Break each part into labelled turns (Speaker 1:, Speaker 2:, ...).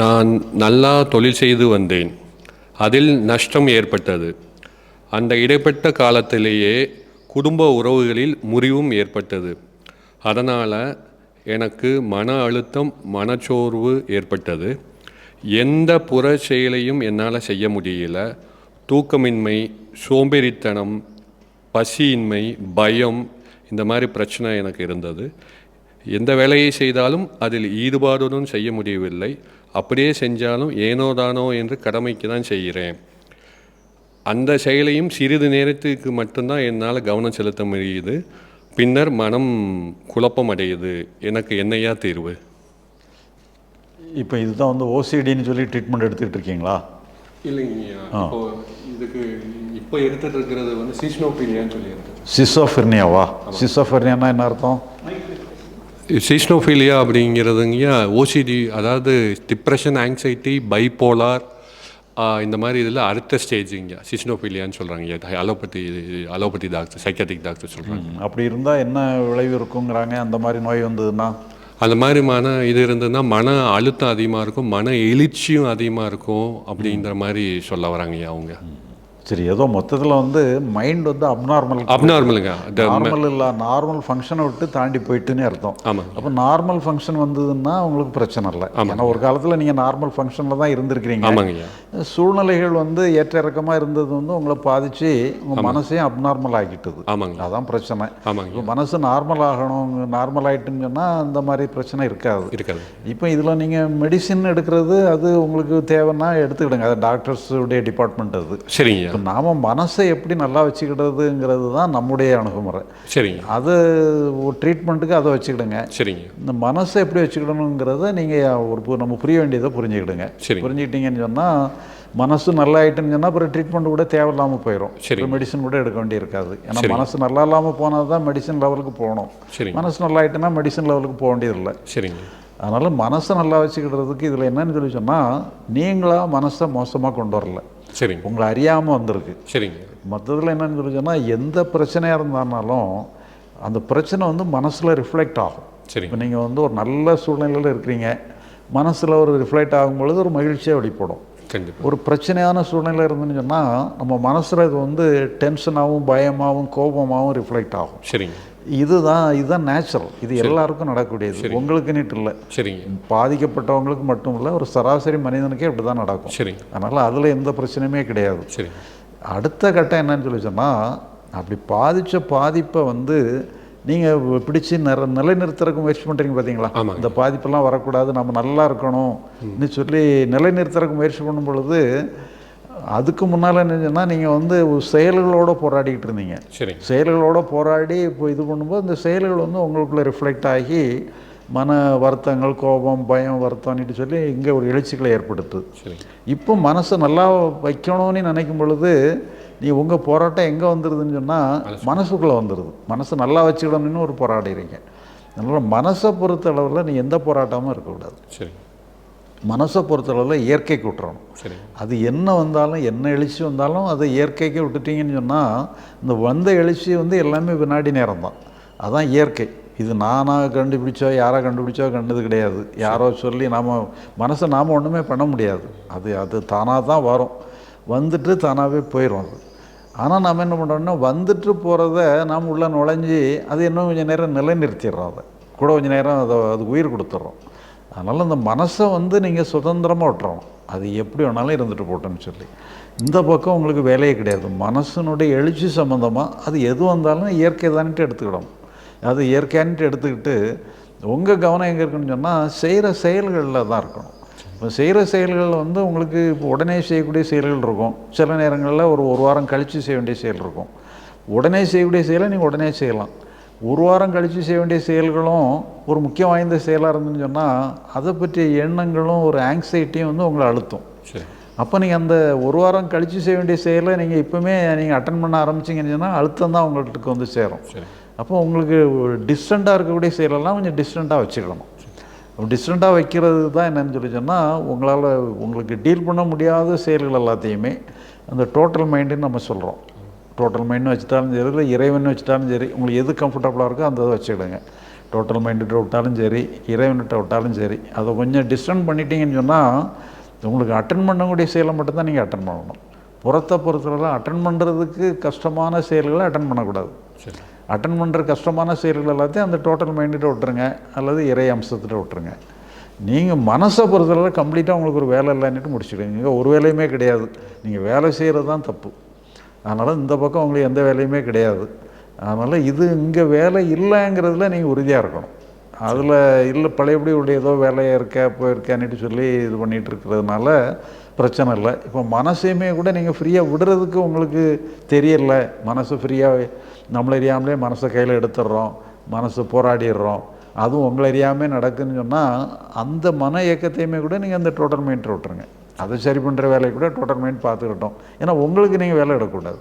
Speaker 1: நான் நல்லா தொழில் செய்து வந்தேன். அதில் நஷ்டம் ஏற்பட்டது. அந்த இடைப்பட்ட காலத்திலேயே குடும்ப உறவுகளில் முறிவும் ஏற்பட்டது. அதனால் எனக்கு மன அழுத்தம், மனச்சோர்வு ஏற்பட்டது. எந்த புற செயலையும் என்னால் செய்ய முடியல. தூக்கமின்மை, சோம்பேறித்தனம், பசியின்மை, பயம், இந்த மாதிரி பிரச்சனை எனக்கு இருந்தது. எந்த வேலையை செய்தாலும் அதில் ஈடுபாடுடன் செய்ய முடியவில்லை. அப்படியே செஞ்சாலும் ஏனோதானோ என்று கடமைக்கு தான் செய்கிறேன். அந்த செயலையும் சிறிது நேரத்துக்கு மட்டும்தான் என்னால் கவனம் செலுத்த முடியுது. பின்னர் மனம் குழப்பம் அடையுது. எனக்கு என்னையா தீர்வு?
Speaker 2: இப்போ இதுதான் வந்து ஓசிடின்னு சொல்லி ட்ரீட்மெண்ட் எடுத்துக்கிட்டு இருக்கீங்களா?
Speaker 1: இல்லைங்கய்யா, இப்போ இதுக்கு இப்போ எடுத்துகிட்டு இருக்கிறது வந்து சிஸ்னோஃபீலியான்னு சொல்லி இருக்கு.
Speaker 2: சிசோஃபெர்னியாவா? சிசோஃபெர்னியானா என்ன அர்த்தம்?
Speaker 1: சிஸ்னோஃபீலியா அப்படிங்கிறதுங்கய்யா ஓசிடி, அதாவது டிப்ரெஷன், ஆங்ஸைட்டி, பைப்போலார், இந்த மாதிரி இதில் அடுத்த ஸ்டேஜுங்க சிஸ்னோஃபீலியான்னு சொல்கிறாங்க. அலோபதி டாக்டர், சைக்காட்ரிக் டாக்டர் சொல்கிறாங்க.
Speaker 2: அப்படி இருந்தால் என்ன விளைவு இருக்குங்கிறாங்க? அந்த மாதிரி நோய் வந்ததுன்னா,
Speaker 1: அந்த மாதிரி இது இருந்ததுன்னா மன அழுத்தம் அதிகமாக இருக்கும், மன எழுச்சியும் அதிகமாக இருக்கும் அப்படிங்கிற மாதிரி சொல்ல வராங்கய்யா அவங்க.
Speaker 2: சரி, ஏதோ மொத்தத்தில் வந்து மைண்ட் வந்து
Speaker 1: அப்நார்மலுங்க.
Speaker 2: நார்மல் இல்லை, நார்மல் ஃபங்க்ஷனை விட்டு தாண்டி போயிட்டுன்னு அர்த்தம்.
Speaker 1: ஆமாம்.
Speaker 2: அப்போ நார்மல் ஃபங்க்ஷன் வந்ததுன்னா உங்களுக்கு பிரச்சனை இல்லை. ஏன்னா ஒரு காலத்தில் நீங்கள் நார்மல் ஃபங்க்ஷனில் தான் இருந்திருக்கிறீங்க.
Speaker 1: ஆமாங்கய்யா.
Speaker 2: சூழ்நிலைகள் வந்து ஏற்ற இறக்கமாக இருந்தது வந்து உங்களை பாதித்து உங்கள் மனசையும் அப்நார்மல் ஆகிட்டது.
Speaker 1: ஆமாங்க,
Speaker 2: அதான் பிரச்சனை.
Speaker 1: ஆமாங்க.
Speaker 2: இப்போ மனசு நார்மல் ஆகணும், நார்மல் ஆகிட்டுன்னு சொன்னால் அந்த மாதிரி பிரச்சனை இருக்காது. இப்போ இதில் நீங்கள் மெடிசின் எடுக்கிறது அது உங்களுக்கு தேவைன்னா எடுத்துக்கிடுங்க. அது டாக்டர்ஸுடைய டிபார்ட்மெண்ட். அது
Speaker 1: சரிங்க.
Speaker 2: இப்போ நாம் மனசை எப்படி நல்லா வச்சுக்கிடுறதுங்கிறது தான் நம்முடைய அணுகுமுறை.
Speaker 1: சரிங்க.
Speaker 2: அது ஒரு ட்ரீட்மெண்ட்டுக்கு அதை வச்சுக்கிடுங்க.
Speaker 1: சரிங்க.
Speaker 2: இந்த மனசை எப்படி வச்சுக்கிடணுங்கிறத நீங்கள் நம்ம புரிய வேண்டியதை புரிஞ்சுக்கிடுங்க. புரிஞ்சுக்கிட்டீங்கன்னு சொன்னால் மனசு நல்லா ஆகிட்டுன்னு சொன்னால் அப்புறம் ட்ரீட்மெண்ட் கூட தேவையில்லாமல் போயிடும். மெடிசன் கூட எடுக்க வேண்டி இருக்காது. ஏன்னா மனசு நல்லா இல்லாமல் போனால் தான் மெடிசன் லெவலுக்கு போகணும். மனசு நல்லா ஆகிட்டுன்னா மெடிசன் லெவலுக்கு போக வேண்டியதில்லை.
Speaker 1: சரிங்க.
Speaker 2: அதனால் மனசை நல்லா வச்சுக்கிடுறதுக்கு இதில் என்னன்னு சொல்லி சொன்னால், நீங்களாக மனசை மோசமாக கொண்டு வரல.
Speaker 1: சரிங்க.
Speaker 2: உங்களை அறியாமல் வந்திருக்கு.
Speaker 1: சரிங்க.
Speaker 2: மற்றதில் என்னன்னு சொல்லி சொன்னால், எந்த பிரச்சனையாக இருந்தாலும் அந்த பிரச்சனை வந்து மனசில் ரிஃப்ளெக்ட் ஆகும்.
Speaker 1: சரி.
Speaker 2: இப்போ நீங்கள் வந்து ஒரு நல்ல சூழ்நிலையில் இருக்கிறீங்க, மனசில் ஒரு ரிஃப்ளெக்ட் ஆகும்பொழுது ஒரு மகிழ்ச்சியாக வெளிப்படும்.
Speaker 1: கண்டிப்பாக.
Speaker 2: ஒரு பிரச்சனையான சூழ்நிலை இருந்துன்னு சொன்னால் நம்ம மனசில் இது வந்து டென்ஷனாகவும், பயமாகவும், கோபமாகவும் ரிஃப்ளெக்ட் ஆகும்.
Speaker 1: சரிங்க.
Speaker 2: இதுதான் நேச்சுரல். இது எல்லாருக்கும் நடக்கக்கூடியது, உங்களுக்குன்னுட்டு இல்லை.
Speaker 1: சரிங்க.
Speaker 2: பாதிக்கப்பட்டவங்களுக்கு மட்டும் இல்லை, ஒரு சராசரி மனிதனுக்கே இப்படி தான் நடக்கும்.
Speaker 1: சரிங்க.
Speaker 2: அதனால் அதில் எந்த பிரச்சனையுமே கிடையாது.
Speaker 1: சரி.
Speaker 2: அடுத்த கட்டம் என்னன்னு சொல்லி சொன்னால், அப்படி பாதித்த பாதிப்பை வந்து நீங்கள் பிடிச்சி நிலைநிறுத்துறதுக்கு முயற்சி பண்ணுறீங்க பார்த்தீங்களா? இந்த பாதிப்பெல்லாம் வரக்கூடாது, நம்ம நல்லா இருக்கணும்னு சொல்லி நிலைநிறுத்துறதுக்கு முயற்சி பண்ணும் பொழுது அதுக்கு முன்னால் என்னன்னா நீங்கள் வந்து செயல்களோடு போராடிக்கிட்டு இருந்தீங்க. செயல்களோடு போராடி இப்போ இது பண்ணும்போது இந்த செயல்கள் வந்து உங்களுக்குள்ளே ரிஃப்ளெக்ட் ஆகி மன வருத்தங்கள், கோபம், பயம், வருத்தம்னுட்டு சொல்லி இங்கே ஒரு எழுச்சிகளை ஏற்படுத்துது. இப்போ மனசை நல்லா வைக்கணும்னு நினைக்கும் பொழுது நீ உங்கள் போராட்டம் எங்கே வந்துடுதுன்னு சொன்னால் மனசுக்குள்ளே வந்துடுது. மனசை நல்லா வச்சுக்கணும்னு ஒரு போராடுறீங்க. அதனால் மனசை பொறுத்த அளவில் நீ எந்த போராட்டமும் இருக்கக்கூடாது. மனசை பொறுத்தளவில் இயற்கைக்கு விட்டுறணும். அது என்ன வந்தாலும், என்ன எழுச்சி வந்தாலும் அதை இயற்கைக்கு விட்டுட்டீங்கன்னு சொன்னால் இந்த வந்த எழுச்சி வந்து எல்லாமே வினாடி நேரம் தான். அதுதான் இயற்கை. இது நானாக கண்டுபிடிச்சோ யாராக கண்டுபிடிச்சோ கண்டது கிடையாது. யாரோ சொல்லி மனசை நாம் ஒன்றுமே பண்ண முடியாது. அது தானாக தான் வரும், வந்துட்டு தானாகவே போயிடும். அது ஆனால் நாம் என்ன பண்ணுறோம்னா வந்துட்டு போகிறத நாம் உள்ளே நுழைஞ்சி அது இன்னும் கொஞ்சம் நேரம் நிலைநிறுத்திடுறோம். அதை கூட கொஞ்சம் நேரம் அது உயிர் கொடுத்துட்றோம். அதனால் அந்த மனசை வந்து நீங்கள் சுதந்திரமாக விட்டுறணும். அது எப்படி வேணாலும் இருந்துட்டு போட்டோன்னு சொல்லி இந்த பக்கம் உங்களுக்கு வேலையே கிடையாது. மனசனுடைய எழுச்சி சம்மந்தமாக அது எது வந்தாலும் இயற்கை தானிட்டு எடுத்துக்கிடணும். அது இயற்கையானிட்டு எடுத்துக்கிட்டு உங்கள் கவனம் எங்கே இருக்குன்னு சொன்னால் செய்கிற செயல்களில் தான் இருக்கணும். இப்போ செய்கிற செயல்கள் வந்து உங்களுக்கு இப்போ உடனே செய்யக்கூடிய செயல்கள் இருக்கும். சில நேரங்களில் ஒரு வாரம் கழித்து செய்ய வேண்டிய செயல் இருக்கும். உடனே செய்யக்கூடிய செயலை நீங்கள் உடனே செய்யலாம். ஒரு வாரம் கழித்து செய்ய வேண்டிய செயல்களும் ஒரு முக்கியம் வாய்ந்த செயலாக இருந்துன்னு சொன்னால் அதை பற்றிய எண்ணங்களும் ஒரு ஆங்ஸைட்டியும் வந்து உங்களை அழுத்தும். அப்போ நீங்கள் அந்த ஒரு வாரம் கழித்து செய்ய வேண்டிய செயலை நீங்கள் இப்போவுமே நீங்கள் அட்டன் பண்ண ஆரம்பிச்சிங்கன்னு சொன்னால் அழுத்தம் தான் உங்களுக்கு வந்து சேரும். அப்போ உங்களுக்கு டிஸ்டண்ட்டாக இருக்கக்கூடிய செயலெல்லாம் கொஞ்சம் டிஸ்டண்ட்டாக வச்சுக்கணும். டிஸ்டண்ட்டாக வைக்கிறது தான் என்னென்னு சொல்லி சொன்னால் உங்களுக்கு டீல் பண்ண முடியாத செயல்கள் எல்லாத்தையுமே அந்த டோட்டல் மைண்டுன்னு நம்ம சொல்கிறோம். டோட்டல் மைண்டுன்னு வச்சுட்டாலும் சரி, இல்லை இறைவன் வச்சுட்டாலும் சரி, உங்களுக்கு எது கம்ஃபர்டபுளாக இருக்கோ அந்த இதை வச்சுக்கிடுங்க. டோட்டல் மைண்டுகிட்ட விட்டாலும் சரி, இறைவன்கிட்ட விட்டாலும் சரி, அதை கொஞ்சம் டிஸ்டன்ஸ் பண்ணிட்டீங்கன்னு சொன்னால் உங்களுக்கு அட்டன் பண்ணக்கூடிய செயலை மட்டும்தான் நீங்கள் அட்டன் பண்ணணும். புறத்தை பொறுத்தவரை அட்டன் பண்ணுறதுக்கு கஷ்டமான செயல்களை அட்டன் பண்ணக்கூடாது. அட்டன் பண்ணுற கஷ்டமான செயல்கள் எல்லாத்தையும் அந்த டோட்டல் மைண்டுகிட்ட விட்டுருங்க, அல்லது இறை அம்சத்திட்ட விட்டுருங்க. நீங்கள் மனசை பொறுத்தவரை கம்ப்ளீட்டாக உங்களுக்கு ஒரு வேலை இல்லைன்னுட்டு முடிச்சுடுங்க. இங்கே ஒரு வேலையுமே கிடையாது, நீங்கள் வேலை செய்கிறது தான் தப்பு. அதனால் இந்த பக்கம் உங்களுக்கு எந்த வேலையுமே கிடையாது. அதனால் இது இங்கே வேலை இல்லைங்கிறதுல நீங்கள் உறுதியாக இருக்கணும். அதில் இல்லை பழையபடி உடைய ஏதோ வேலையாக போயிருக்கேன்னுட்டு சொல்லி இது பண்ணிகிட்டு இருக்கிறதுனால பிரச்சனை இல்லை. இப்போ மனசையுமே கூட நீங்கள் ஃப்ரீயாக விடுறதுக்கு உங்களுக்கு தெரியல, மனசு ஃப்ரீயாக நம்மளை அறியாமலே மனசை கையில் எடுத்துடுறோம், மனசை போராடிடுறோம், அதுவும் உங்களை அறியாமல் நடக்குதுன்னு சொன்னால் அந்த மன இயக்கத்தையுமே கூட நீங்கள் அந்த டோட்டல் மைண்ட் விட்டுருங்க. அதை சரி பண்ணுற வேலையை கூட டோட்டல் மைண்ட் பார்த்துக்கிட்டோம். ஏன்னா உங்களுக்கு நீங்கள் வேலை எடுக்கக்கூடாது,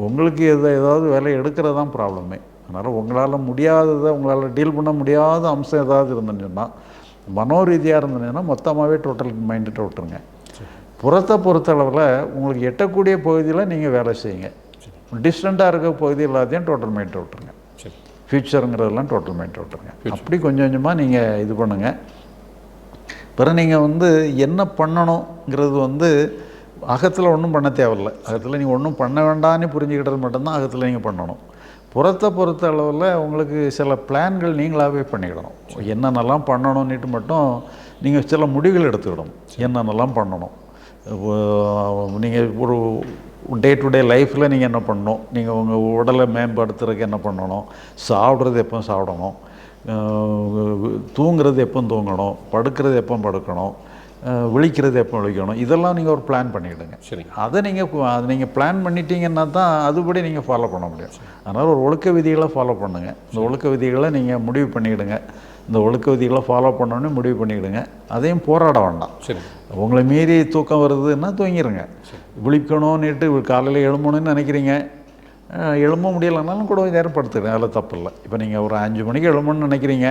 Speaker 2: உங்களுக்கு ஏதாவது வேலை எடுக்கிறது தான் ப்ராப்ளமே. அதனால் உங்களால் முடியாததை, உங்களால் டீல் பண்ண முடியாத அம்சம் ஏதாவது இருந்துன்னு சொன்னால், மனோரீதியாக இருந்ததுன்னா மொத்தமாகவே டோட்டல் மைண்டுகிட்ட விட்டுருங்க. புறத்தை பொறுத்தளவில் உங்களுக்கு எட்டக்கூடிய பகுதியில் நீங்கள் வேலை செய்யுங்க. டிஸ்டண்ட்டாக இருக்க பகுதி எல்லாத்தையும் டோட்டல் மைண்டை விட்டுருங்க. ஃப்யூச்சருங்கிறதெல்லாம் டோட்டல் மைண்டை விட்டுருங்க. அப்படி கொஞ்சம் கொஞ்சமாக நீங்கள் இது பண்ணுங்கள். பிறகு நீங்கள் என்ன பண்ணணுங்கிறது அகத்தில் ஒன்றும் பண்ண தேவையில்லை. அகத்தில் நீங்கள் ஒன்றும் பண்ண வேண்டான்னு புரிஞ்சுக்கிட்டது மட்டும்தான் அகத்தில் நீங்கள் பண்ணணும். புறத்தை பொறுத்த அளவில் உங்களுக்கு சில பிளான்கள் நீங்களாகவே பண்ணிக்கிடணும். என்னென்னலாம் பண்ணணுன்னுட்டு மட்டும் நீங்கள் சில முடிவுகள் எடுத்துக்கிடணும். என்னென்னலாம் பண்ணணும், நீங்கள் ஒரு டே டு டே லைஃப்பில் நீங்கள் என்ன பண்ணணும், நீங்கள் உங்கள் உடலை மேம்படுத்துறதுக்கு என்ன பண்ணணும், சாப்பிட்றது எப்போ சாப்பிடணும், தூங்குறது எப்போ தூங்கணும், படுக்கிறது எப்போ படுக்கணும், விழிக்கிறது எப்போ விழிக்கணும், இதெல்லாம் நீங்கள் ஒரு பிளான் பண்ணிக்கிடுங்க. சரி, அதை நீங்கள் பிளான் பண்ணிட்டீங்கன்னா தான் அதுபடி நீங்கள் ஃபாலோ பண்ண முடியும். அதனால் ஒரு ஒழுக்க விதிகளை ஃபாலோ பண்ணுங்கள். இந்த ஒழுக்க விதிகளை நீங்கள் முடிவு பண்ணிக்கிடுங்க. இந்த ஒழுக்க விதிகளை ஃபாலோ பண்ணணுன்னு முடிவு பண்ணிக்கிடுங்க. அதையும் போராட வேண்டாம். சரி, உங்களை மீறி தூக்கம் வருதுன்னா தூங்கிடுங்க. விழிக்கணும்னுட்டு காலையில் எழும்பணும்னு நினைக்கிறீங்க, எழும்ப முடியலைன்னாலும் கூட நேரம் படுத்துக்கிறேன், அதில் தப்பு இல்லை. இப்போ நீங்கள் ஒரு 5 மணிக்கு எழும்பணும்னு நினைக்கிறீங்க,